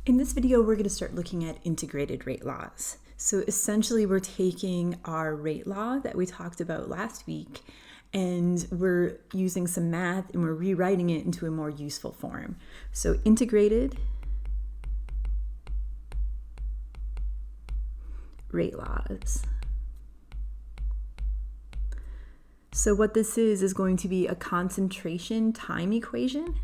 In this video, we're going to start looking at integrated rate laws. So essentially, we're taking our rate law that we talked about last week, and we're using some math and we're rewriting it into a more useful form. So integrated rate laws. So what this is going to be a concentration time equation.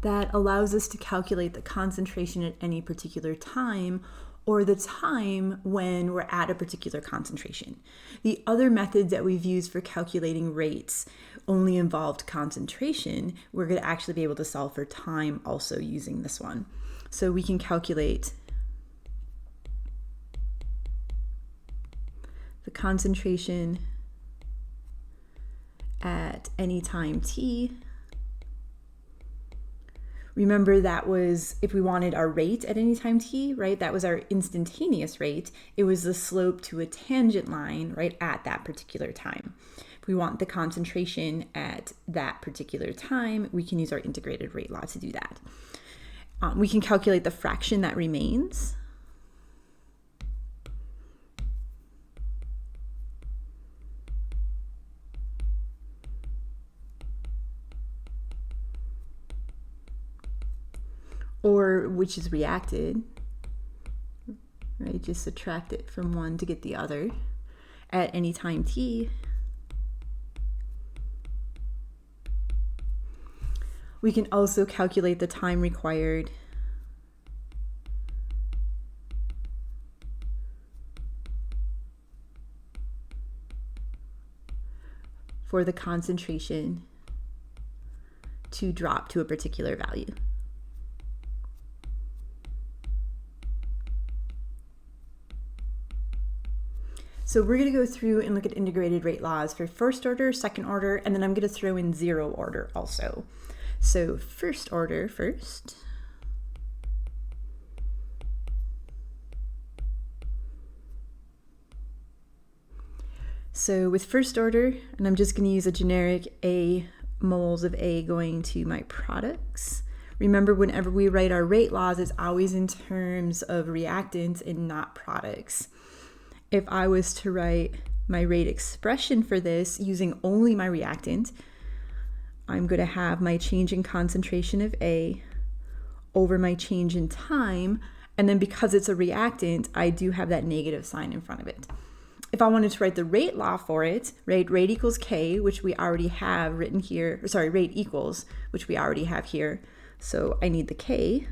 That allows us to calculate the concentration at any particular time, or the time when we're at a particular concentration. The other methods that we've used for calculating rates only involved concentration. We're going to actually be able to solve for time also using this one. So we can calculate the concentration at any time t. Remember, that was if we wanted our rate at any time t, right? That was our instantaneous rate. It was the slope to a tangent line, right, at that particular time. If we want the concentration at that particular time, we can use our integrated rate law to do that. We can calculate the fraction that remains. Or which is reacted, right? Just subtract it from one to get the other at any time t. We can also calculate the time required for the concentration to drop to a particular value. So we're going to go through and look at integrated rate laws for first order, second order, and then I'm going to throw in zero order also. So first order first. So with first order, and I'm just going to use a generic A moles of A going to my products. Remember, whenever we write our rate laws, it's always in terms of reactants and not products. If I was to write my rate expression for this using only my reactant, I'm going to have my change in concentration of A over my change in time, and then because it's a reactant, I do have that negative sign in front of it. If I wanted to write the rate law for it, right, rate equals K, which we already have written here, or sorry, rate equals, which we already have here, so I need the K,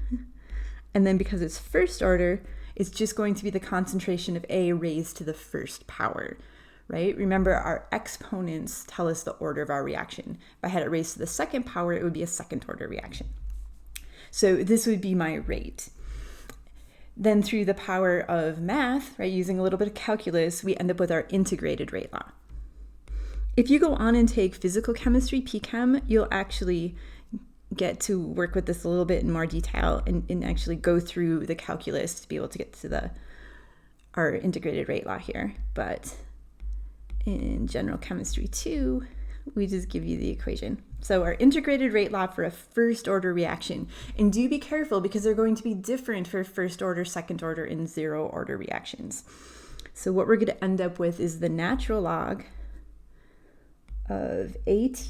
and then because it's first order, it's just going to be the concentration of A raised to the first power, right? Remember, our exponents tell us the order of our reaction. If I had it raised to the second power, it would be a second order reaction. So this would be my rate. Then through the power of math, right, using a little bit of calculus, we end up with our integrated rate law. If you go on and take physical chemistry, P-Chem, you'll actually get to work with this a little bit in more detail and actually go through the calculus to be able to get to our integrated rate law here. But in general chemistry 2, we just give you the equation. So our integrated rate law for a first order reaction, and do be careful because they're going to be different for first order, second order, and zero order reactions. So what we're going to end up with is the natural log of AT,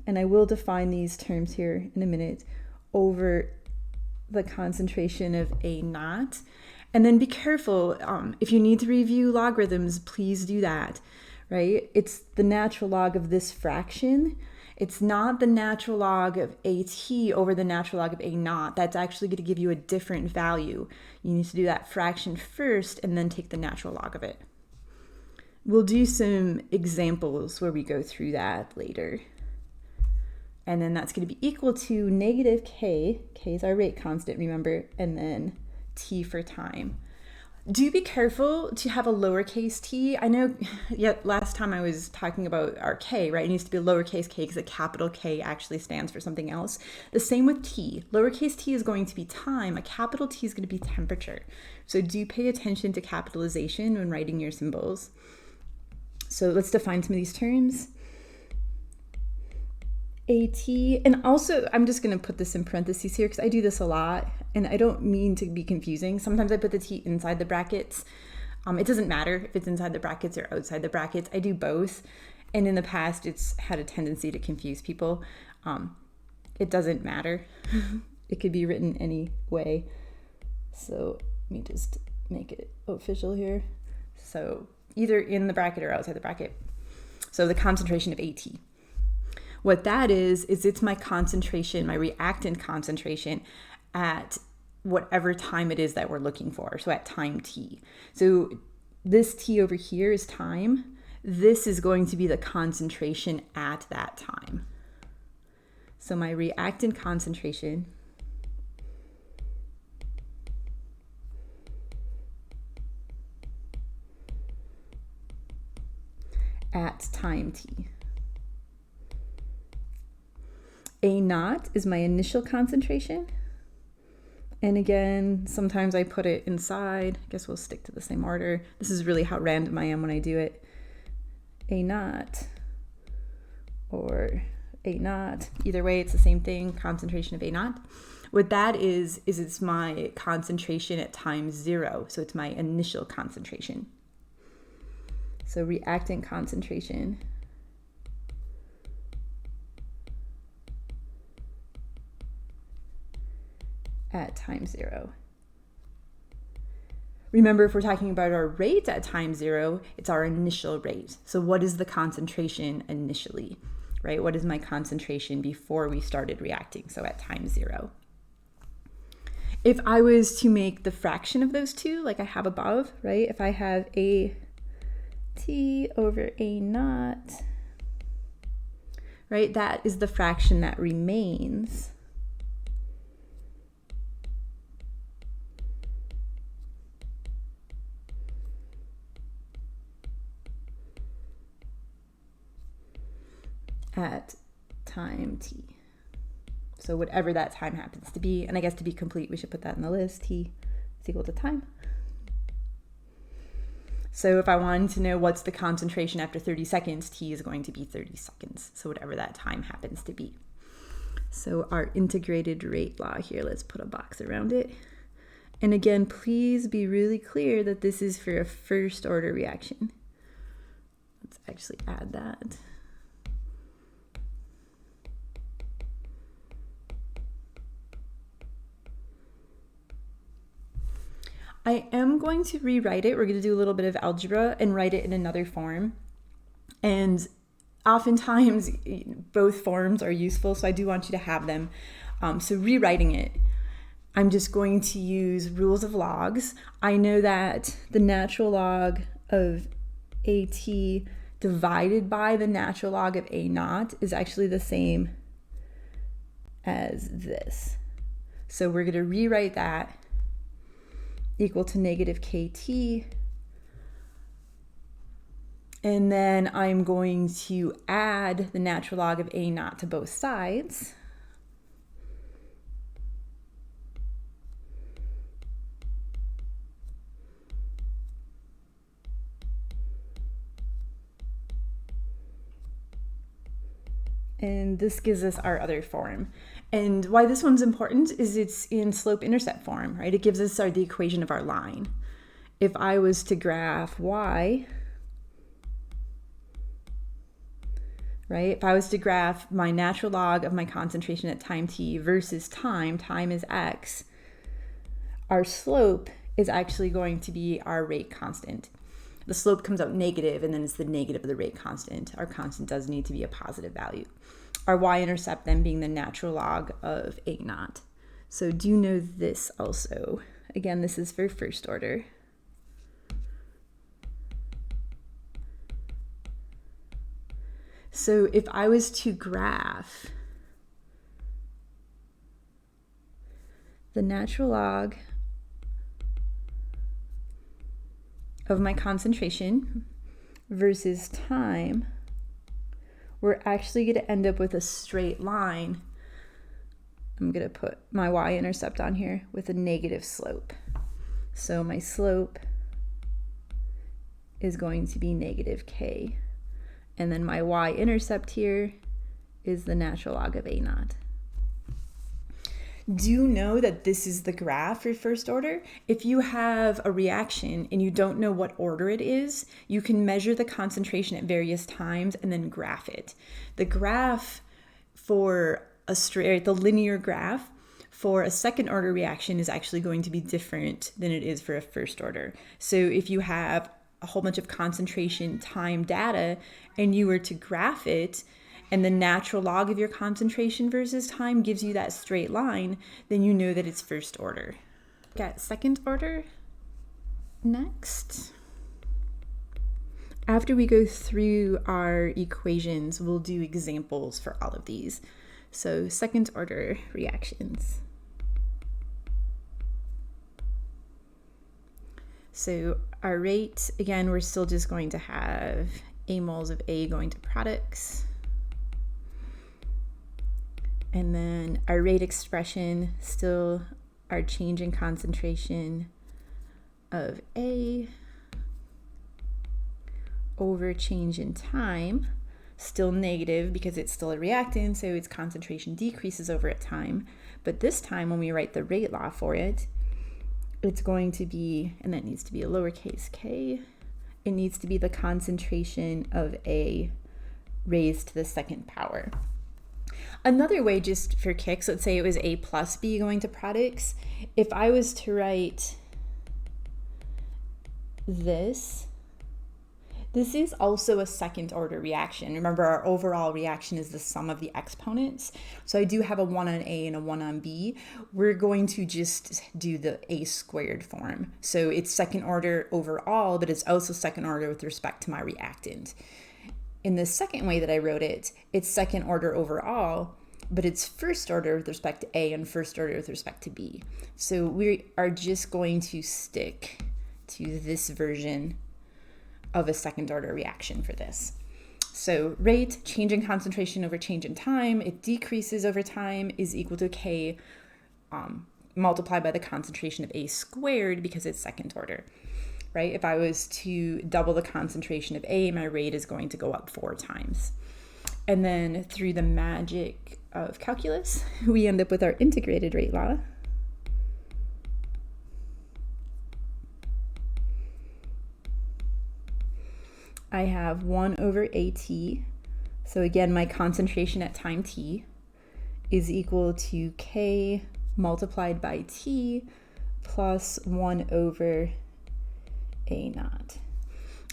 and I will define these terms here in a minute, over the concentration of A naught. And then be careful, if you need to review logarithms, please do that, right? It's the natural log of this fraction. It's not the natural log of AT over the natural log of A naught. That's actually going to give you a different value. You need to do that fraction first and then take the natural log of it. We'll do some examples where we go through that later. And then that's going to be equal to negative K. K is our rate constant, remember, and then T for time. Do be careful to have a lowercase t. I know last time I was talking about our K, right? It needs to be a lowercase k because a capital K actually stands for something else. The same with T. Lowercase t is going to be time. A capital T is going to be temperature. So do pay attention to capitalization when writing your symbols. So let's define some of these terms. AT, and also I'm just going to put this in parentheses here because I do this a lot and I don't mean to be confusing. Sometimes I put the T inside the brackets. It doesn't matter if it's inside the brackets or outside the brackets. I do both. And in the past, it's had a tendency to confuse people. It doesn't matter. It could be written any way. So let me just make it official here. So either in the bracket or outside the bracket. So the concentration of AT. What that is it's my concentration, my reactant concentration at whatever time it is that we're looking for. So at time t. So this t over here is time. This is going to be the concentration at that time. So my reactant concentration at time t. A naught is my initial concentration. And again, sometimes I put it inside. I guess we'll stick to the same order. This is really how random I am when I do it. A naught or A naught. Either way, it's the same thing, concentration of A naught. What that is it's my concentration at time 0. So it's my initial concentration. So reactant concentration at time 0. Remember, if we're talking about our rate at time 0, it's our initial rate. So what is the concentration initially, right? What is my concentration before we started reacting? So at time 0. If I was to make the fraction of those two, like I have above, right? If I have AT over A naught, right? That is the fraction that remains at time t. So whatever that time happens to be, and I guess to be complete, we should put that in the list. T is equal to time. So if I wanted to know what's the concentration after 30 seconds, t is going to be 30 seconds. So whatever that time happens to be. So our integrated rate law here, let's put a box around it. And again, please be really clear that this is for a first order reaction. Let's actually add that. I am going to rewrite it. We're going to do a little bit of algebra and write it in another form. And oftentimes both forms are useful, so I do want you to have them. So rewriting it, I'm just going to use rules of logs. I know that the natural log of AT divided by the natural log of A naught is actually the same as this. So we're going to rewrite that equal to negative KT. And then I'm going to add the natural log of A naught to both sides. And this gives us our other form. And why this one's important is it's in slope-intercept form, right? It gives us the equation of our line. If I was to graph y, right? If I was to graph my natural log of my concentration at time t versus time is x, our slope is actually going to be our rate constant. The slope comes out negative, and then it's the negative of the rate constant. Our constant does need to be a positive value. Our y-intercept then being the natural log of A naught. So do know this also. Again, this is for first order. So if I was to graph the natural log of my concentration versus time, we're actually going to end up with a straight line. I'm going to put my y-intercept on here with a negative slope. So my slope is going to be negative k. And then my y-intercept here is the natural log of A naught. Do know that this is the graph for first order. If you have a reaction and you don't know what order it is, you can measure the concentration at various times and then graph it. The graph for the linear graph for a second order reaction is actually going to be different than it is for a first order. So if you have a whole bunch of concentration time data and you were to graph it, and the natural log of your concentration versus time gives you that straight line, then you know that it's first order. Got second order next. After we go through our equations, we'll do examples for all of these. So second order reactions. So our rate, again, we're still just going to have A moles of A going to products. And then our rate expression, still our change in concentration of A over change in time, still negative because it's still a reactant, so its concentration decreases over time. But this time when we write the rate law for it, it's going to be, and that needs to be a lowercase k, it needs to be the concentration of A raised to the second power. Another way, just for kicks, let's say it was A plus B going to products. If I was to write this is also a second order reaction. Remember, our overall reaction is the sum of the exponents. So I do have a 1 on A and a 1 on B. We're going to just do the A squared form. So it's second order overall, but it's also second order with respect to my reactant. In the second way that I wrote it, it's second order overall, but it's first order with respect to A and first order with respect to B. So we are just going to stick to this version of a second order reaction for this. So rate, change in concentration over change in time, it decreases over time, is equal to K multiplied by the concentration of A squared because it's second order. Right? If I was to double the concentration of A, my rate is going to go up 4 times. And then through the magic of calculus, we end up with our integrated rate law. I have 1 over AT. So again, my concentration at time t is equal to K multiplied by T plus 1 over A naught.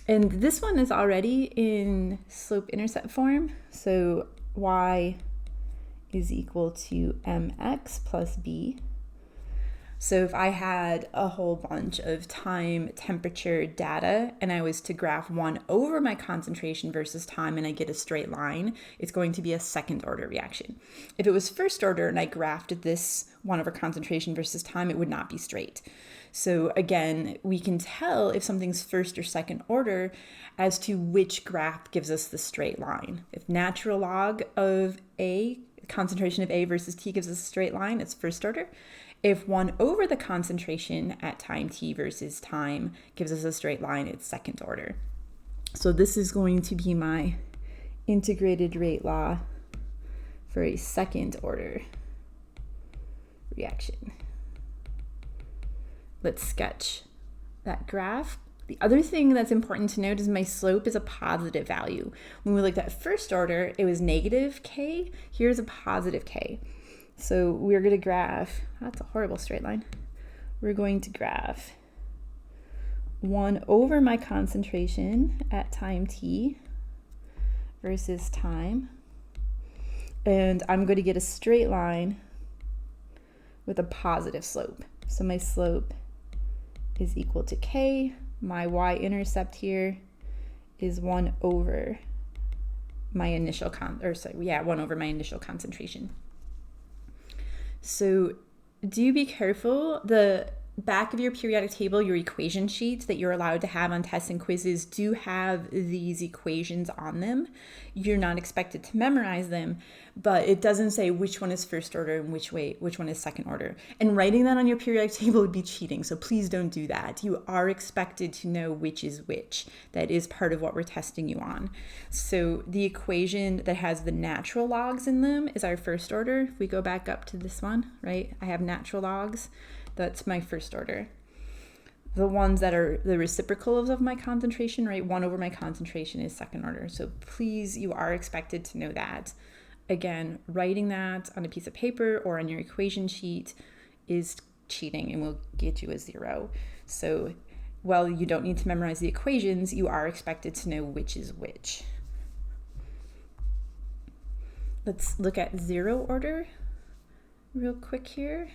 And this one is already in slope-intercept form. So y is equal to mx plus b. So if I had a whole bunch of time temperature data and I was to graph 1 over my concentration versus time and I get a straight line, it's going to be a second order reaction. If it was first order and I graphed this 1 over concentration versus time, it would not be straight. So again, we can tell if something's first or second order as to which graph gives us the straight line. If natural log of A, concentration of A versus T gives us a straight line, it's first order. If 1 over the concentration at time t versus time gives us a straight line, it's second order. So this is going to be my integrated rate law for a second order reaction. Let's sketch that graph. The other thing that's important to note is my slope is a positive value. When we looked at first order, it was negative k. Here's a positive k. So we're going to graph, that's a horrible straight line. We're going to graph 1 over my concentration at time t versus time. And I'm going to get a straight line with a positive slope. So my slope is equal to k. My y-intercept here is 1 over my initial 1 over my initial concentration. So do be careful. The back of your periodic table, your equation sheets that you're allowed to have on tests and quizzes do have these equations on them. You're not expected to memorize them, but it doesn't say which one is first order and which one is second order. And writing that on your periodic table would be cheating, so please don't do that. You are expected to know which is which. That is part of what we're testing you on. So the equation that has the natural logs in them is our first order. If we go back up to this one, right, I have natural logs. That's my first order. The ones that are the reciprocals of my concentration, right? 1 over my concentration is second order. So please, you are expected to know that. Again, writing that on a piece of paper or on your equation sheet is cheating and will get you a 0. So while you don't need to memorize the equations, you are expected to know which is which. Let's look at 0 order real quick here.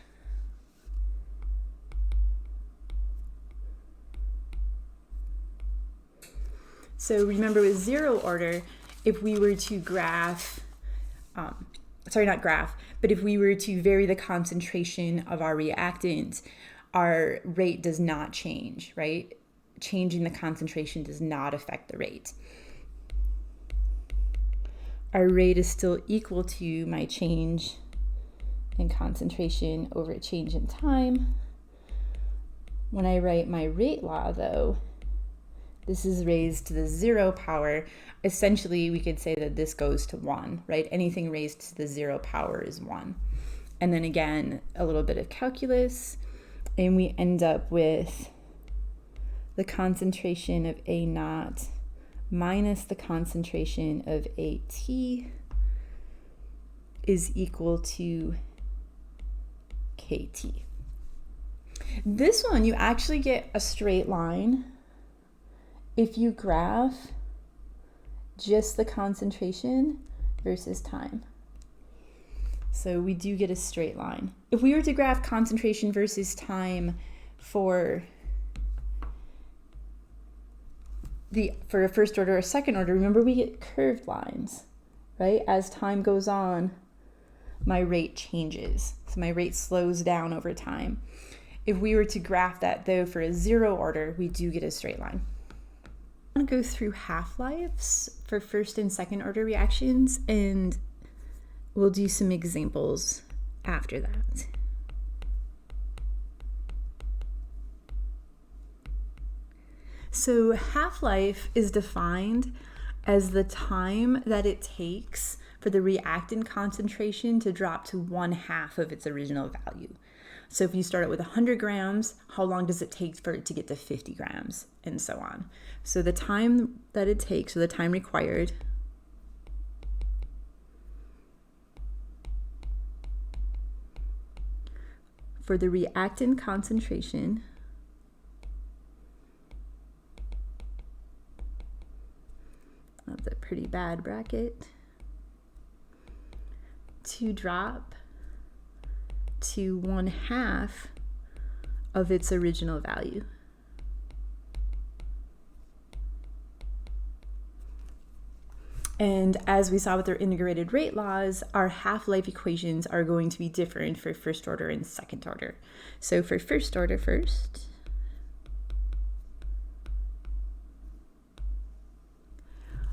So remember with 0 order, if we were to if we were to vary the concentration of our reactant, our rate does not change, right? Changing the concentration does not affect the rate. Our rate is still equal to my change in concentration over a change in time. When I write my rate law, though, this is raised to the 0 power. Essentially, we could say that this goes to 1, right? Anything raised to the 0 power is 1. And then again, a little bit of calculus, and we end up with the concentration of A naught minus the concentration of AT is equal to KT. This one, you actually get a straight line if you graph just the concentration versus time. So we do get a straight line. If we were to graph concentration versus time for a first order or second order, remember we get curved lines, right? As time goes on, my rate changes. So my rate slows down over time. If we were to graph that though for a 0 order, we do get a straight line. I'm going to go through half-lives for first and second order reactions, and we'll do some examples after that. So half-life is defined as the time that it takes for the reactant concentration to drop to 1/2 of its original value. So if you start out with 100 grams, how long does it take for it to get to 50 grams, and so on. So the time that it takes, or the time required, for the reactant concentration that's a pretty bad bracket, to drop to 1/2 of its original value. And as we saw with our integrated rate laws, our half-life equations are going to be different for first order and second order. So for first order first,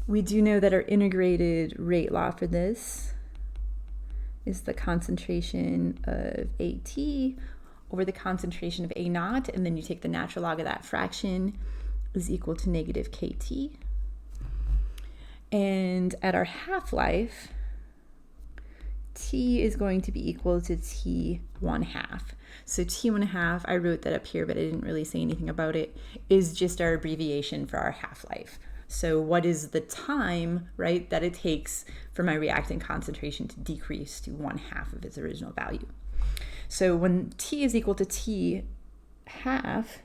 we do know that our integrated rate law for this is the concentration of AT over the concentration of A naught, and then you take the natural log of that fraction is equal to negative KT. And at our half-life, T is going to be equal to T 1/2. So T 1/2, I wrote that up here, but I didn't really say anything about it, is just our abbreviation for our half-life. So what is the time, right, that it takes for my reactant concentration to decrease to 1/2 of its original value? So when T is equal to T 1/2,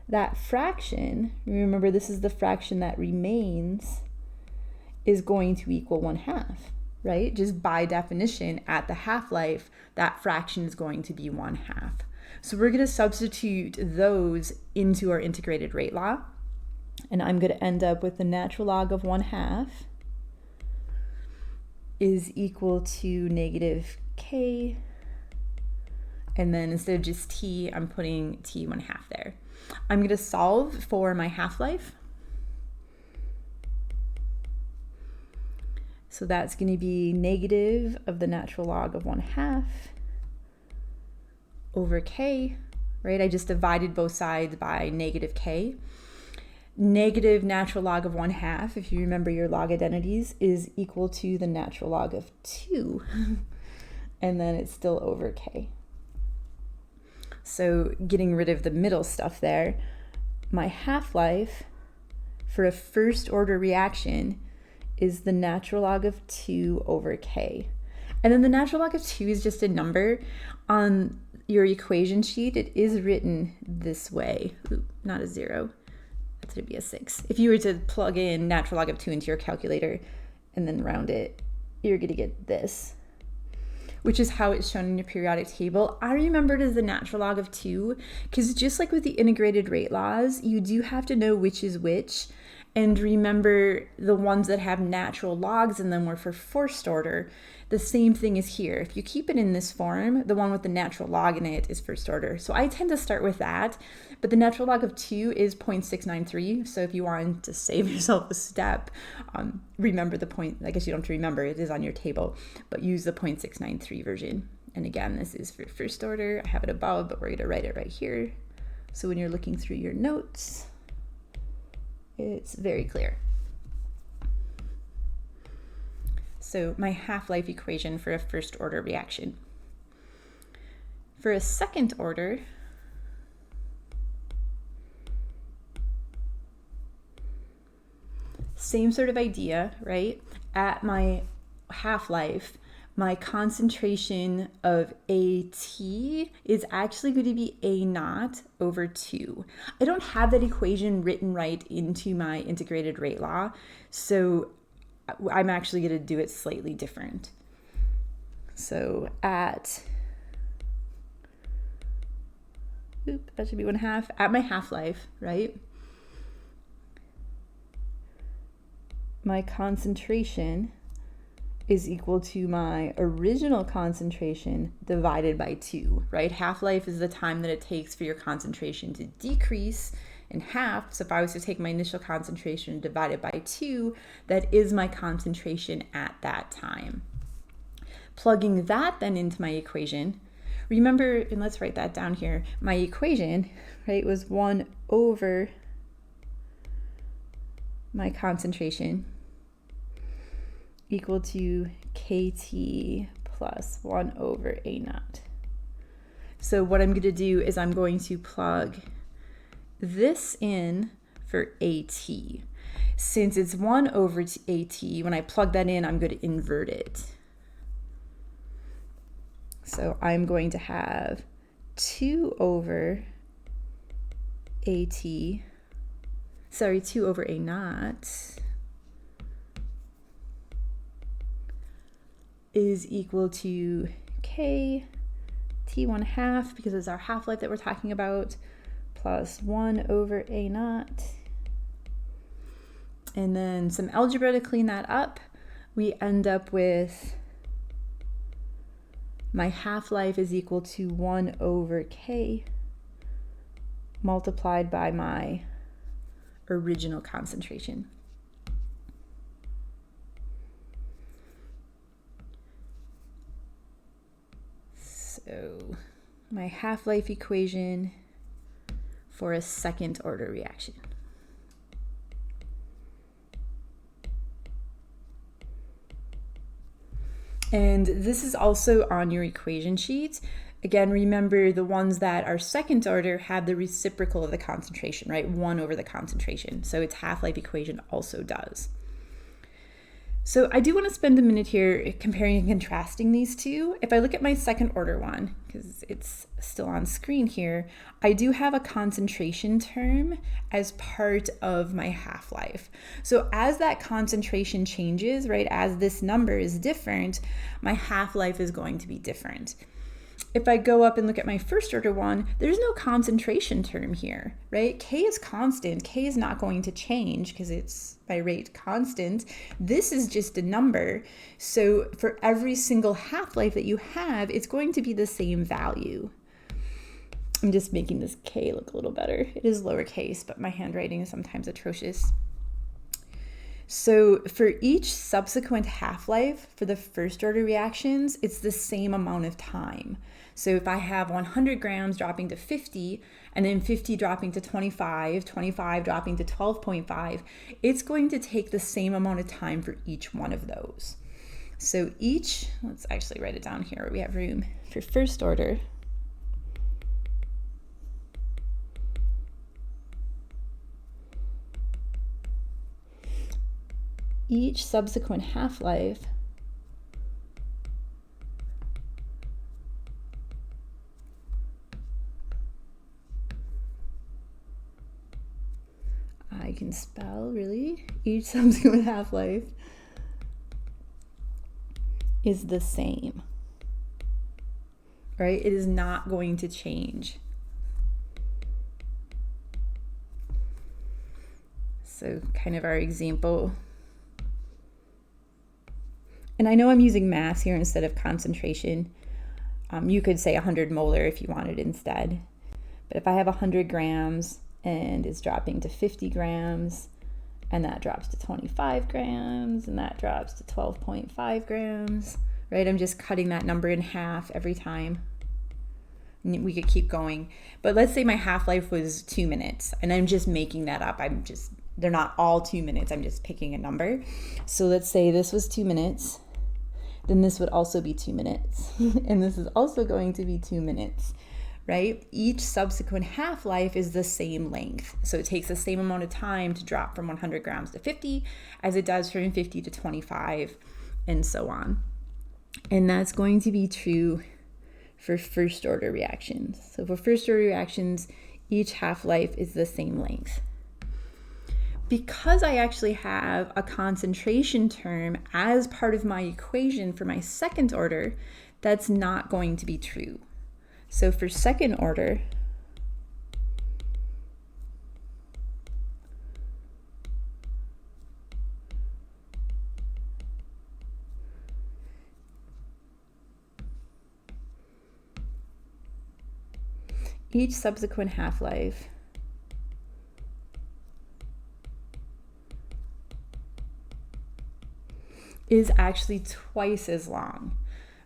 that fraction, remember this is the fraction that remains, is going to equal 1/2, right? Just by definition, at the half-life, that fraction is going to be 1/2. So we're going to substitute those into our integrated rate law. And I'm going to end up with the natural log of 1/2 is equal to negative K, And then instead of just T, I'm putting T1/2 there. I'm going to solve for my half-life. So that's going to be negative of the natural log of 1/2 over K, right? I just divided both sides by negative K. Negative natural log of 1/2, if you remember your log identities, is equal to the natural log of 2. And then it's still over K. So getting rid of the middle stuff there, my half-life for a first order reaction is the natural log of 2 over K. And then the natural log of 2 is just a number. On your equation sheet, it is written this way. Ooh, not a 0. That's going to be a 6. If you were to plug in natural log of 2 into your calculator and then round it, you're going to get this, which is how it's shown in your periodic table. I remember it as the natural log of 2 because just like with the integrated rate laws, you do have to know which is which. And remember, the ones that have natural logs in them were for first order. The same thing is here. If you keep it in this form, the one with the natural log in it is first order. So I tend to start with that, but the natural log of 2 is 0.693. So if you want to save yourself a step, remember the point. I guess you don't have to remember, it is on your table, but use the 0.693 version. And again, this is for first order. I have it above, but we're going to write it right here. So when you're looking through your notes, it's very clear. So my half-life equation for a first order reaction. For a second order, same sort of idea, right? At my half-life, my concentration of AT is actually going to be A0 over 2. I don't have that equation written right into my integrated rate law, so I'm actually going to do it slightly different. So that should be 1/2 at my half-life, right? My concentration is equal to my original concentration divided by 2, right? Half-life is the time that it takes for your concentration to decrease in half. So if I was to take my initial concentration divided by 2, that is my concentration at that time. Plugging that then into my equation, remember, and let's write that down here, my equation, right, was 1 over my concentration equal to KT plus 1 over A0. So what I'm going to do is I'm going to plug this in for AT. Since it's 1 over AT, when I plug that in, I'm going to invert it. So I'm going to have 2 over AT, 2 over A0 is equal to K T1/2, because it's our half-life that we're talking about, plus 1 over A0. And then some algebra to clean that up. We end up with my half-life is equal to 1 over K multiplied by my original concentration. So my half-life equation for a second order reaction. And this is also on your equation sheet. Again, remember the ones that are second order have the reciprocal of the concentration, right? 1 over the concentration. So its half-life equation also does. So I do want to spend a minute here comparing and contrasting these two. If I look at my second order one, because it's still on screen here, I do have a concentration term as part of my half-life. So as that concentration changes, right, as this number is different, my half-life is going to be different. If I go up and look at my first order one, there's no concentration term here, right? K is constant. K is not going to change because it's by rate constant. This is just a number. So for every single half-life that you have, it's going to be the same value. I'm just making this K look a little better. It is lowercase, but my handwriting is sometimes atrocious. So for each subsequent half-life for the first order reactions, it's the same amount of time. So if I have 100 grams dropping to 50, and then 50 dropping to 25, 25 dropping to 12.5, it's going to take the same amount of time for each one of those. So let's actually write it down here where we have room. For first order, each subsequent half-life I can spell, really. Each subsequent half-life is the same, right? It is not going to change. So kind of our example. And I know I'm using mass here instead of concentration. You could say 100 molar if you wanted instead. But if I have 100 grams and it's dropping to 50 grams, and that drops to 25 grams, and that drops to 12.5 grams, right? I'm just cutting that number in half every time. And we could keep going. But let's say my half-life was 2 minutes, and I'm just making that up. They're not all 2 minutes. I'm just picking a number. So let's say this was 2 minutes. Then this would also be 2 minutes. And this is also going to be 2 minutes, right? Each subsequent half-life is the same length. So it takes the same amount of time to drop from 100 grams to 50 as it does from 50 to 25 and so on. And that's going to be true for first order reactions. So for first order reactions, each half-life is the same length. Because I actually have a concentration term as part of my equation for my second order, that's not going to be true. So for second order, each subsequent half-life is actually twice as long,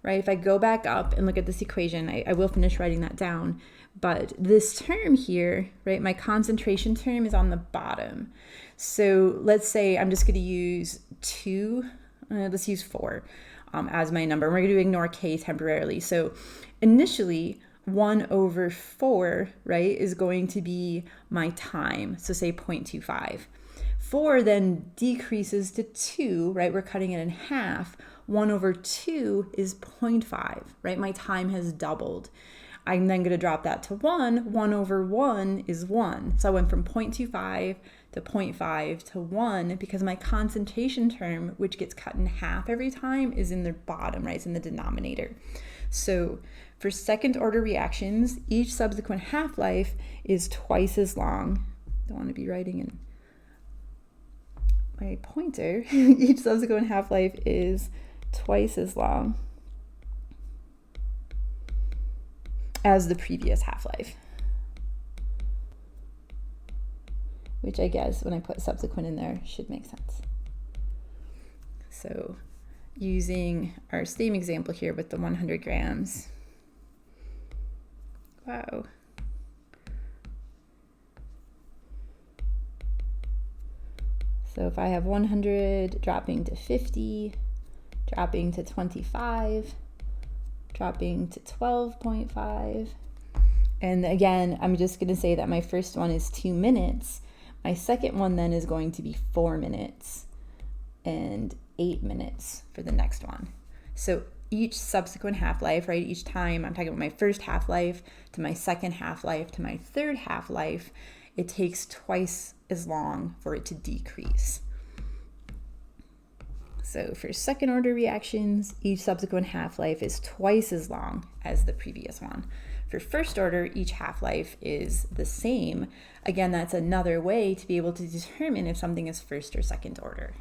right? If I go back up and look at this equation, I will finish writing that down, but this term here, right, my concentration term is on the bottom. So let's say I'm just going to use let's use 4 as my number. We're going to ignore K temporarily. So initially, 1/4, right, is going to be my time. So say 0.25. 4 then decreases to 2, right? We're cutting it in half. 1/2 is 0.5, right? My time has doubled. I'm then going to drop that to 1. 1/1 is 1. So I went from 0.25 to 0.5 to 1 because my concentration term, which gets cut in half every time, is in the bottom, right? It's in the denominator. So for second order reactions, each subsequent half-life is twice as long. Don't want to be writing in my pointer. Each subsequent half-life is twice as long as the previous half-life, which I guess when I put subsequent in there should make sense. So using our same example here with the 100 grams. Wow. So if I have 100 dropping to 50, dropping to 25, dropping to 12.5, and again, I'm just going to say that my first one is 2 minutes. My second one then is going to be 4 minutes and 8 minutes for the next one. So each subsequent half-life, right, each time I'm talking about my first half-life to my second half-life to my third half-life, it takes twice as long for it to decrease. So for second order reactions, each subsequent half-life is twice as long as the previous one. For first order, each half-life is the same. Again, that's another way to be able to determine if something is first or second order.